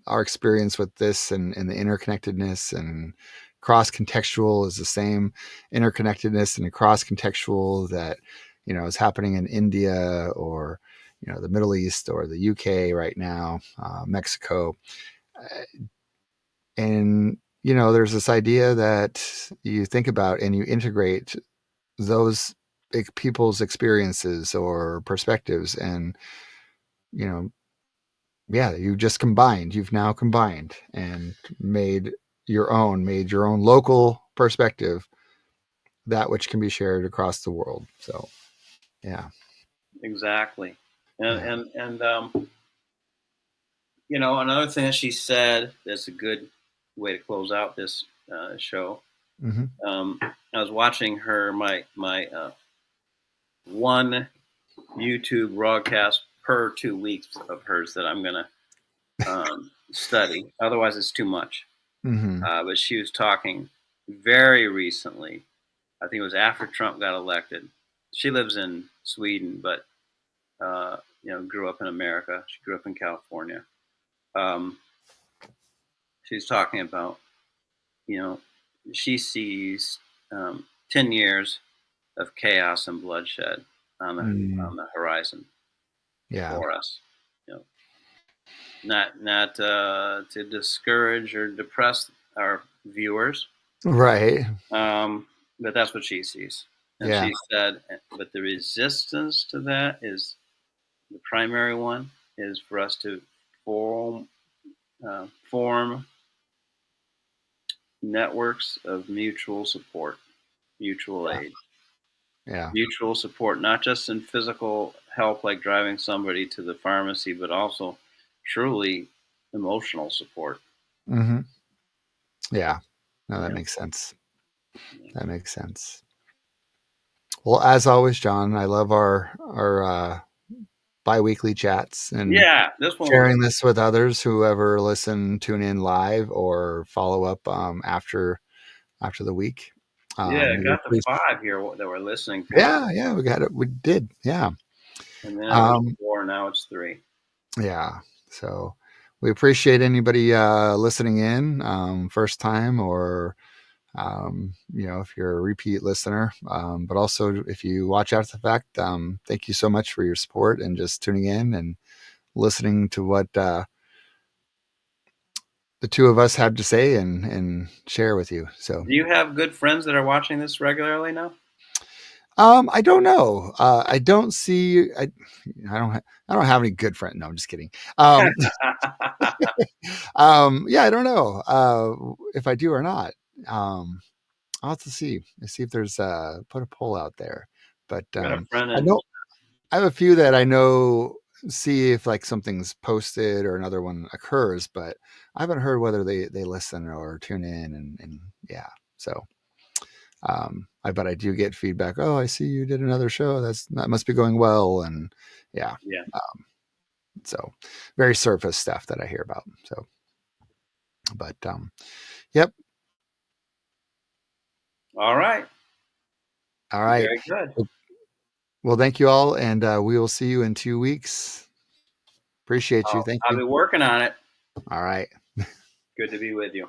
Our experience with this and the interconnectedness and cross contextual is the same interconnectedness and cross contextual that is happening in India, or the Middle East, or the UK right now, Mexico. And there's this idea that you think about and you integrate those people's experiences or perspectives, and you know yeah, you've now combined and made your own local perspective, that which can be shared across the world. So yeah. Exactly. Yeah. And another thing that she said that's a good way to close out this show. Mm-hmm. I was watching my one YouTube broadcast per 2 weeks of hers that I'm gonna study. Otherwise, it's too much. Mm-hmm. But she was talking very recently. I think it was after Trump got elected. She lives in Sweden, but grew up in America. She grew up in California. Um, she's talking about, you know, she sees 10 years of chaos and bloodshed on Mm. the horizon Yeah. for us. You know, not to discourage or depress our viewers, Right. but that's what she sees. And Yeah. she said, but the resistance to that is the primary one is for us to form networks of mutual support, mutual Yeah. aid, Yeah. mutual support, not just in physical help like driving somebody to the pharmacy, but also truly emotional support. Mm-hmm. Yeah. No, that Yeah. makes sense. Yeah. That makes sense. Well, as always, John, I love our bi-weekly chats and Yeah, this one was sharing this with others who ever tune in live or follow up after the week. yeah. I We got the appreciate, 5 here that we're listening to it, yeah, we got it. We did. Yeah. and then it was Um, 4. Now it's 3. yeah. So we appreciate anybody listening in, first time, or if you're a repeat listener, but also if you watch after the fact, thank you so much for your support and just tuning in and listening to what the two of us had to say and share with you. So, Do you have good friends that are watching this regularly now? I don't know. I don't see. I don't have any good friends. No, I'm just kidding. Yeah, I don't know if I do or not. I'll have to see. See if there's put a poll out there. But I got a friend I in. know I have a few that I know, see if like something's posted or another one occurs, but I haven't heard whether they listen or tune in, and yeah. So but I do get feedback. Oh, I see you did another show. That must be going well. And yeah. Yeah. So very surface stuff that I hear about. So, but yep. All right. All right. Very good. Well, thank you all, and we will see you in 2 weeks. Appreciate you. Thank I'll you. be working on it. All right. Good to be with you.